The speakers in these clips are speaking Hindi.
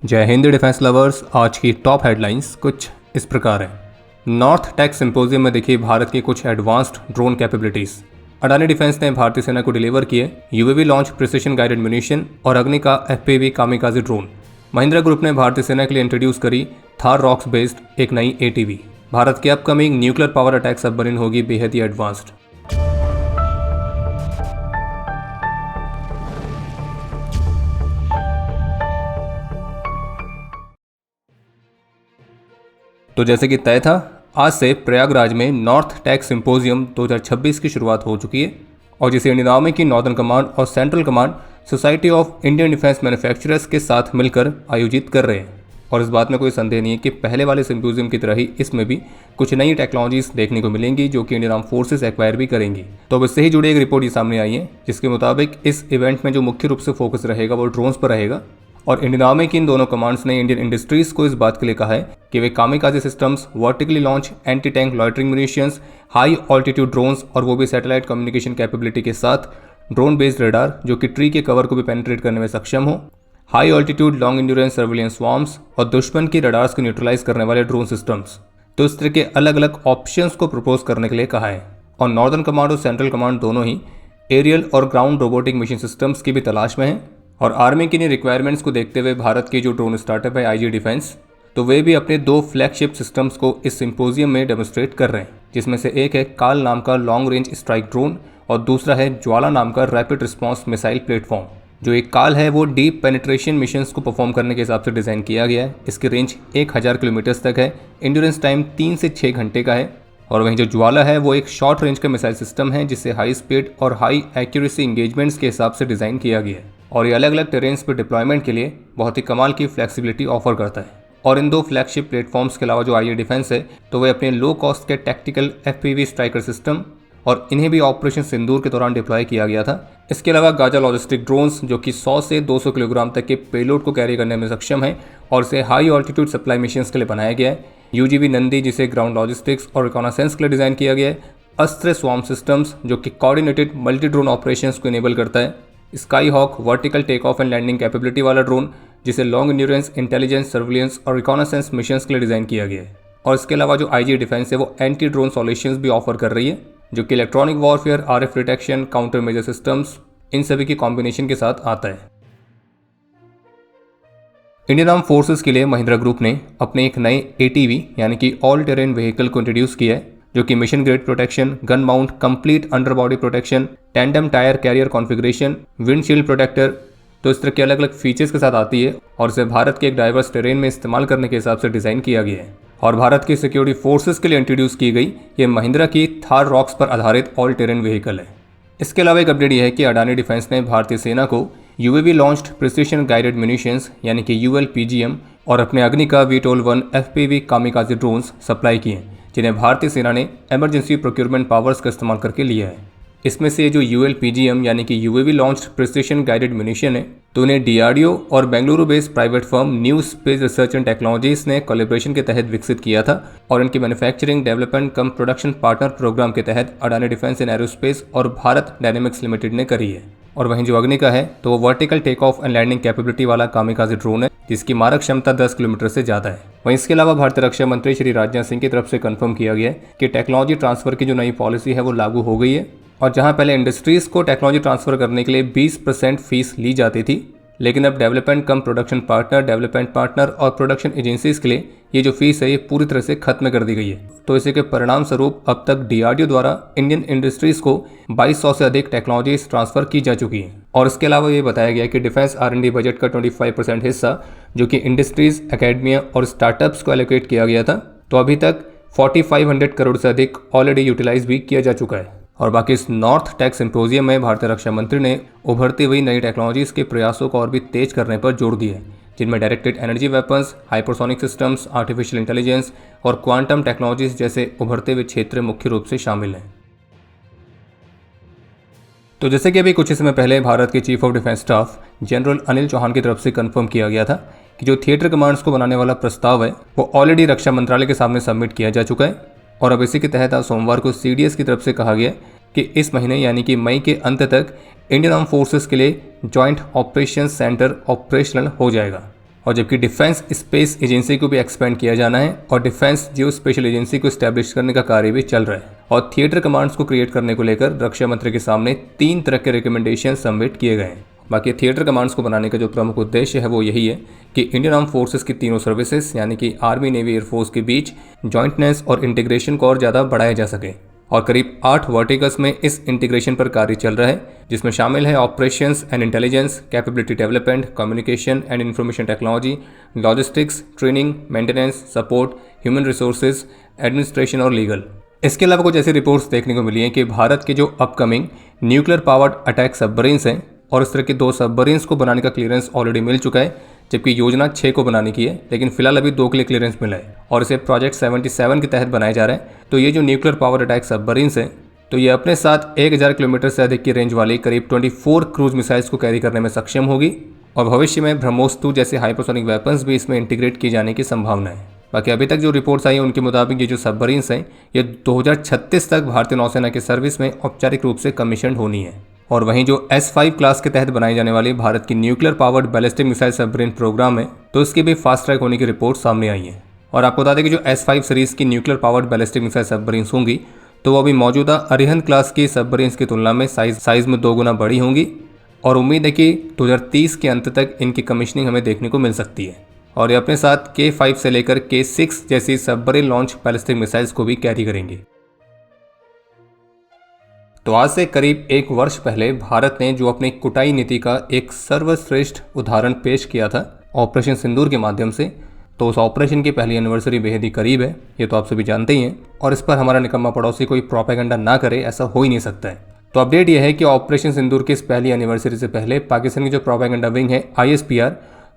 जय हिंद डिफेंस लवर्स। आज की टॉप हेडलाइंस कुछ इस प्रकार है। नॉर्थ टेक सिंपोजियम में देखिए भारत की कुछ advanced drone capabilities. Adani defence ने भारतीय सेना को डिलीवर किए UAV launch precision guided munition और अग्नि का एफपीवी कामिकाज़ी ड्रोन। महिंद्रा ग्रुप ने भारतीय सेना के लिए इंट्रोड्यूस करी थार रॉक्स बेस्ड एक नई एटीवी। भारत की upcoming nuclear power attack submarine होगी बेहद ही एडवांस्ड। तो जैसे कि तय था, आज से प्रयागराज में नॉर्थ टेक सिंपोजियम 2026 की शुरुआत हो चुकी है और जिसे इंडियन आर्मी की नॉर्दर्न कमांड और central command society of Indian defence manufacturers के साथ मिलकर आयोजित कर रहे हैं। और इस बात में कोई संदेह नहीं है कि पहले वाले सिंपोजियम की तरह ही इसमें भी कुछ नई टेक्नोलॉजीज देखने को मिलेंगी जो कि इंडियन आर्म फोर्सेस एक्वायर भी करेंगी। तो अब इससे ही जुड़ी एक रिपोर्ट ये सामने आई है जिसके मुताबिक इस इवेंट में जो मुख्य रूप से फोकस रहेगा वो ड्रोन्स पर रहेगा और इंडियन आर्मी की इन दोनों कमांड्स ने इंडियन इंडस्ट्रीज को इस बात के लिए कहा है कि वे kamikaze systems, vertically launch anti tank loitering munitions, high altitude drones और वो भी सैटेलाइट कम्युनिकेशन कैपेबिलिटी के साथ ड्रोन बेस्ड रेडार जो कि ट्री के कवर को भी पेनिट्रेट करने में सक्षम हो, high altitude long endurance surveillance swarms और दुश्मन की रडार्स को न्यूट्रलाइज करने वाले ड्रोन सिस्टम्स। तो इस तरह के अलग अलग ऑप्शंस को प्रपोज करने के लिए कहा है। और नॉर्दर्न कमांड और सेंट्रल कमांड दोनों ही एरियल और ग्राउंड रोबोटिक मिशन सिस्टम्स की भी तलाश में है। और आर्मी की इन रिक्वायरमेंट्स को देखते हुए भारत की जो ड्रोन स्टार्टअप है आईजी डिफेंस, तो वे भी अपने 2 फ्लैगशिप सिस्टम्स को इस सिंपोजियम में डेमोन्स्ट्रेट कर रहे हैं, जिसमें से एक है काल नाम का लॉन्ग रेंज स्ट्राइक ड्रोन और दूसरा है ज्वाला नाम का रैपिड रिस्पॉन्स मिसाइल प्लेटफॉर्म। जो एक काल है वो डीप पेनिट्रेशन मिशंस को परफॉर्म करने के हिसाब से डिज़ाइन किया गया है। इसकी रेंज 1000 किलोमीटर्स तक है, इंड्योरेंस टाइम 3 से 6 घंटे का है। और वहीं जो ज्वाला है वो एक शॉर्ट रेंज का मिसाइल सिस्टम है जिसे हाई स्पीड और हाई एक्यूरेसी इंगेजमेंट्स के हिसाब से डिज़ाइन किया गया है और ये अलग अलग टेरेन्स पर डिप्लॉयमेंट के लिए बहुत ही कमाल की फ्लेक्सिबिलिटी ऑफर करता है। और इन 2 फ्लैगशिप प्लेटफॉर्म्स के अलावा जो आईजी डिफेंस है तो वे अपने लो कॉस्ट के टैक्टिकल एफपीवी स्ट्राइकर सिस्टम और इन्हें भी ऑपरेशन सिंदूर के दौरान डिप्लॉय किया गया था। इसके अलावा गाजा लॉजिस्टिक ड्रोन्स जो कि 100 से 200 किलोग्राम तक के पेलोड को कैरी करने में सक्षम है और इसे हाई ऑल्टीट्यूड सप्लाई मिशंस के लिए बनाया गया है। यूजीवी नंदी जिसे ग्राउंड लॉजिस्टिक्स और रिकॉनासेंस के लिए डिज़ाइन किया गया है। अस्त्र स्वार्म सिस्टम्स जो कि कोऑर्डिनेटेड मल्टी ड्रोन ऑपरेशंस को इनेबल करता है। Sky Hawk vertical take off and landing capability वाला ड्रोन जिसे लॉन्ग इंड्योरेंस इंटेलिजेंस सर्विलियंस और रिकॉनासेंस मिशंस के लिए डिज़ाइन किया गया है। और इसके अलावा जो आईजी डिफेंस है वो एंटी ड्रोन सॉल्यूशंस भी ऑफर कर रही है जो कि electronic warfare, RF detection, countermeasure systems, इन सभी की कॉम्बिनेशन के साथ आता है। इंडियन आर्म फोर्सेस के लिए महिंद्रा ग्रुप ने अपने एक नए एटीवी यानी कि ऑल टेरेन व्हीकल को इंट्रोड्यूस किया है जो कि mission grade protection, gun mount, complete under body protection, tandem tyre carrier configuration, windshield protector, तो इस तरह के अलग अलग फीचर्स के साथ आती है और इसे भारत के एक डाइवर्स टेरेन में इस्तेमाल करने के हिसाब से डिज़ाइन किया गया है। और भारत की सिक्योरिटी फोर्सेस के लिए इंट्रोड्यूस की गई ये महिंद्रा की थार रॉक्स पर आधारित ऑल टेरेन व्हीकल है। इसके अलावा एक अपडेट यह है कि अडानी डिफेंस ने भारतीय सेना को UAV launched precision guided munitions यानी कि यूएलपीजीएम और अपने अग्नि का VTOL-1 एफपीवी कामिकाज़ी ड्रोन्स सप्लाई किए हैं जिन्हें भारतीय सेना ने इमरजेंसी प्रोक्योरमेंट पावर्स का इस्तेमाल करके लिया है। इसमें से जो यूएलपीजीएम यानी कि UAV launched precision guided munition है तो उन्हें डीआरडीओ और Bengaluru based private firm new space research and technologies ने कोलैबोरेशन के तहत विकसित किया था और इनकी मैन्युफैक्चरिंग डेवलपमेंट कम प्रोडक्शन पार्टनर प्रोग्राम के तहत अडानी डिफेंस इन एरोस्पेस और भारत डायनेमिक्स लिमिटेड ने करी है। और वहीं जो अग्नि का है तो वो vertical take off and landing capability वाला कामिकाज़ी ड्रोन है जिसकी मारक क्षमता 10 किलोमीटर से ज़्यादा है। वहीं इसके अलावा भारतीय रक्षा मंत्री श्री राजनाथ सिंह की तरफ से कंफर्म किया गया है कि टेक्नोलॉजी ट्रांसफर की जो नई पॉलिसी है वो लागू हो गई है और जहां पहले इंडस्ट्रीज को टेक्नोलॉजी ट्रांसफर करने के लिए 20% फीस ली जाती थी, लेकिन अब डेवलपमेंट कम प्रोडक्शन पार्टनर, डेवलपमेंट पार्टनर और प्रोडक्शन एजेंसीज के लिए ये जो फीस है ये पूरी तरह से खत्म कर दी गई है। तो इसी के परिणाम स्वरूप अब तक डीआरडीओ द्वारा इंडियन इंडस्ट्रीज को 2200 से अधिक टेक्नोलॉजीज ट्रांसफर की जा चुकी हैं। और इसके अलावा ये बताया गया कि डिफेंस R&D बजट का 25% हिस्सा जो कि इंडस्ट्रीज, एकेडमिया और स्टार्टअप्स को एलोकेट किया गया था, तो अभी तक 4500 करोड़ से अधिक ऑलरेडी यूटिलाइज भी किया जा चुका है। और बाकी इस नॉर्थ टेक सिंपोजियम में भारतीय रक्षा मंत्री ने उभरती हुई नई टेक्नोलॉजीज के प्रयासों को और भी तेज करने पर जोर दिया है जिनमें directed energy weapons, hypersonic systems, artificial intelligence और क्वांटम टेक्नोलॉजीज जैसे उभरते हुए क्षेत्र मुख्य रूप से शामिल हैं। तो जैसे कि अभी कुछ समय पहले भारत के chief of defence staff general Anil Chauhan की तरफ से कंफर्म किया गया था कि जो थिएटर कमांड्स को बनाने वाला प्रस्ताव है वो ऑलरेडी रक्षा मंत्रालय के सामने सबमिट किया जा चुका है और अब इसी के तहत आज सोमवार को सीडीएस की तरफ से कहा गया कि इस महीने यानी कि मई के अंत तक इंडियन आर्म फोर्सेस के लिए जॉइंट ऑपरेशन सेंटर ऑपरेशनल हो जाएगा। और जबकि डिफेंस स्पेस एजेंसी को भी एक्सपेंड किया जाना है और डिफेंस जियो स्पेशल एजेंसी को इस्टेब्लिश करने का कार्य भी चल रहा है। और थिएटर कमांड्स को क्रिएट करने को लेकर रक्षा मंत्री के सामने 3 तरह के रिकमेंडेशन सबमिट किए गए हैं। बाकी थिएटर कमांड्स को बनाने का जो प्रमुख उद्देश्य है वो यही है कि इंडियन आर्म फोर्सेस की तीनों सर्विसेज यानी कि आर्मी, नेवी, एयरफोर्स के बीच जॉइंटनेस और इंटीग्रेशन को और ज़्यादा बढ़ाया जा सके। और करीब 8 वर्टिकल्स में इस इंटीग्रेशन पर कार्य चल रहा है, जिसमें शामिल है operations and intelligence, capability development, communication and information technology, logistics, training, maintenance, support, human resources, administration और लीगल। इसके अलावा कुछ ऐसी रिपोर्ट्स देखने को मिली हैं कि भारत के जो upcoming nuclear powered attack submarines हैं और इस तरह के 2 सबमरीन्स को बनाने का क्लियरेंस ऑलरेडी मिल चुका है, जबकि योजना 6 को बनाने की है, लेकिन फिलहाल अभी 2 के लिए क्लियरेंस मिला है और इसे प्रोजेक्ट 77 के तहत बनाया जा रहा है। तो ये जो न्यूक्लियर पावर अटैक सबमरीन्स हैं तो ये अपने साथ 1000 किलोमीटर से अधिक की रेंज वाली करीब 24 क्रूज मिसाइल्स को कैरी करने में सक्षम होगी और भविष्य में ब्रह्मोस-2 जैसे हाइपरसोनिक वेपन्स भी इसमें इंटीग्रेट किए जाने की संभावना है। बाकी अभी तक जो रिपोर्ट्स आई हैं उनके मुताबिक ये जो सबमरीन्स हैं ये 2036 तक भारतीय नौसेना की सर्विस में औपचारिक रूप से कमीशन होनी है। और वहीं जो S5 क्लास के तहत बनाई जाने वाली भारत की nuclear powered ballistic missile submarine programme है तो इसकी भी फास्ट ट्रैक होने की रिपोर्ट सामने आई है। और आपको बता दें कि जो S5 सीरीज की nuclear powered ballistic missile submarines होंगी तो वो अभी मौजूदा अरिहंत क्लास की सबमरीन्स की तुलना में साइज में 2 गुना बड़ी होंगी और उम्मीद है कि 2030 के अंत तक इनकी कमीशनिंग हमें देखने को मिल सकती है। और ये अपने साथ K5 से लेकर K6 जैसी सबमरीन लॉन्च बैलिस्टिक मिसाइल्स को भी कैरी करेंगे। तो आज से करीब 1 वर्ष पहले भारत ने जो अपनी कुटाई नीति का एक सर्वश्रेष्ठ उदाहरण पेश किया था ऑपरेशन सिंदूर के माध्यम से, तो उस ऑपरेशन की पहली एनिवर्सरी बेहद ही करीब है, ये तो आप सभी जानते ही हैं। और इस पर हमारा निकम्मा पड़ोसी कोई प्रोपेगेंडा ना करे ऐसा हो ही नहीं सकता है। तो अपडेट यह है कि ऑपरेशन सिंदूर की इस पहली एनिवर्सरी से पहले पाकिस्तान की जो प्रोपेगेंडा विंग है ISPR,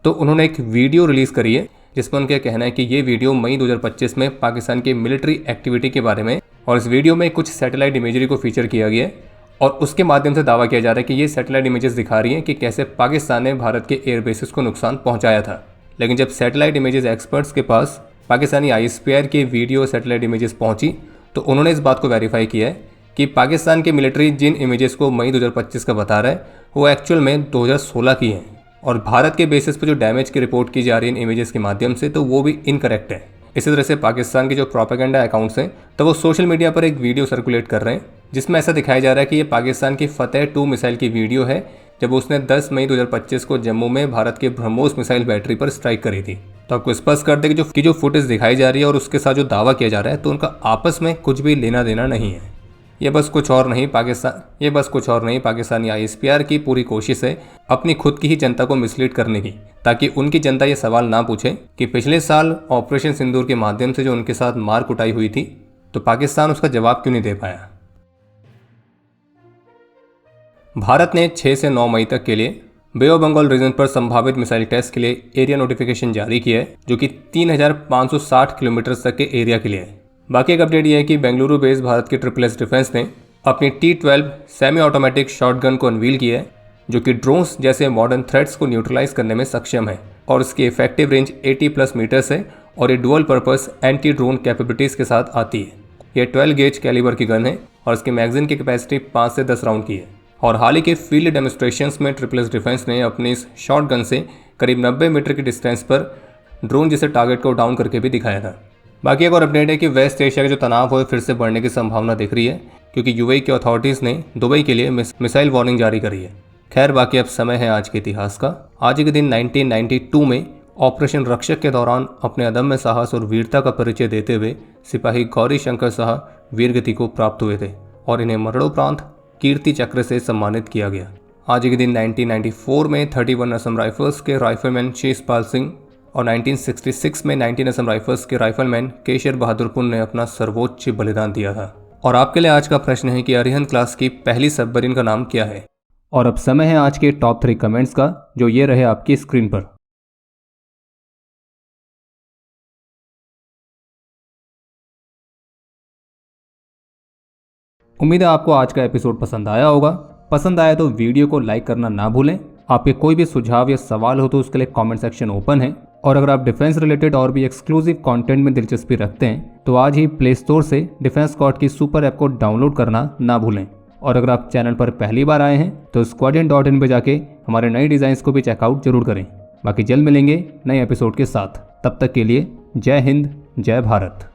तो उन्होंने एक वीडियो रिलीज़ करी है जिसमें उनका कहना है कि ये वीडियो मई 2025 में पाकिस्तान की मिलिट्री एक्टिविटी के बारे में, और इस वीडियो में कुछ सैटेलाइट इमेजरी को फीचर किया गया है और उसके माध्यम से दावा किया जा रहा है कि ये सैटेलाइट इमेजेस दिखा रही हैं कि कैसे पाकिस्तान ने भारत के एयरबेसेस को नुकसान पहुंचाया था। लेकिन जब सैटेलाइट इमेजेस एक्सपर्ट्स के पास पाकिस्तानी ISPR की वीडियो सैटेलाइट इमेजेस पहुंची तो उन्होंने इस बात को वेरीफाई किया है कि पाकिस्तान की मिलिट्री जिन इमेजेस को मई 2025 का बता रहा है वो एक्चुअल में 2016 की हैं और भारत के बेसिस पर जो डैमेज की रिपोर्ट की जा रही है इन इमेजेस के माध्यम से तो वो भी इनकरेक्ट है। इसी तरह से पाकिस्तान के जो प्रोपेगेंडा अकाउंट्स हैं तो वो सोशल मीडिया पर एक वीडियो सर्कुलेट कर रहे हैं जिसमें ऐसा दिखाया जा रहा है कि ये पाकिस्तान की फतेह-2 मिसाइल की वीडियो है जब उसने 10 मई 2025 को जम्मू में भारत के ब्रह्मोस मिसाइल बैटरी पर स्ट्राइक करी थी। तो आपको स्पष्ट कर दें कि जो फुटेज दिखाई जा रही है और उसके साथ जो दावा किया जा रहा है तो उनका आपस में कुछ भी लेना देना नहीं है। ये बस कुछ और नहीं पाकिस्तानी ISPR की पूरी कोशिश है अपनी खुद की ही जनता को मिसलीड करने की, ताकि उनकी जनता ये सवाल ना पूछे कि पिछले साल ऑपरेशन सिंदूर के माध्यम से जो उनके साथ मार कुटाई हुई थी तो पाकिस्तान उसका जवाब क्यों नहीं दे पाया। भारत ने 6 से 9 मई तक के लिए बे ऑफ बंगाल रीजन पर संभावित मिसाइल टेस्ट के लिए एरिया नोटिफिकेशन जारी किया है जो कि 3560 किलोमीटर तक के एरिया के लिए है। बाकी एक अपडेट यह है कि बेंगलुरु बेस्ड भारत के SSS डिफेंस ने अपनी T-12 सेमी ऑटोमेटिक शॉटगन को अनवील किया है जो कि ड्रोन्स जैसे मॉडर्न थ्रेट्स को न्यूट्रलाइज करने में सक्षम है और इसकी इफेक्टिव रेंज 80+ मीटर्स है और ये dual purpose anti drone capabilities के साथ आती है। यह 12 गेज कैलिबर की गन है और इसकी मैगजीन की कैपेसिटी 5 से 10 राउंड की है। और हाल ही के फील्ड डेमोस्ट्रेशंस में SSS डिफेंस ने अपनी इस शॉर्ट गन से करीब 90 मीटर की डिस्टेंस पर ड्रोन जैसे टारगेट को डाउन करके भी दिखाया था। बाकी एक और अपडेट है कि वेस्ट एशिया का जो तनाव है फिर से बढ़ने की संभावना दिख रही है क्योंकि UAE की अथॉरिटीज़ ने दुबई के लिए मिसाइल वार्निंग जारी करी है। खैर बाकी अब समय है आज के इतिहास का। आज के दिन 1992 में ऑपरेशन रक्षक के दौरान अपने अदम्य साहस और वीरता का परिचय देते हुए सिपाही गौरी शंकर शाह वीरगति को प्राप्त हुए थे और इन्हें मरणोपरांत कीर्ति चक्र से सम्मानित किया गया। आज के दिन 1994 में 31 असम राइफल्स के राइफलमैन शेषपाल सिंह और 1966 में 19 असम राइफल्स के राइफलमैन केशर बहादुर पुन ने अपना सर्वोच्च बलिदान दिया था। और आपके लिए आज का प्रश्न है कि अरिहंत क्लास की पहली सबमरीन का नाम क्या है। और अब समय है आज के टॉप 3 कमेंट्स का जो ये रहे आपकी स्क्रीन पर। उम्मीद है आपको आज का एपिसोड पसंद आया होगा। पसंद आया तो वीडियो को लाइक करना ना भूलें। आपके कोई भी सुझाव या सवाल हो तो उसके लिए कमेंट सेक्शन ओपन है। और अगर आप डिफेंस रिलेटेड और भी एक्सक्लूसिव कंटेंट में दिलचस्पी रखते हैं तो आज ही प्ले स्टोर से डिफेंस स्क्वाड की सुपर ऐप को डाउनलोड करना ना भूलें। और अगर आप चैनल पर पहली बार आए हैं तो squadron.in पे जाके हमारे नए डिज़ाइंस को भी चेकआउट जरूर करें। बाकी जल्द मिलेंगे नए एपिसोड के साथ। तब तक के लिए जय हिंद, जय भारत।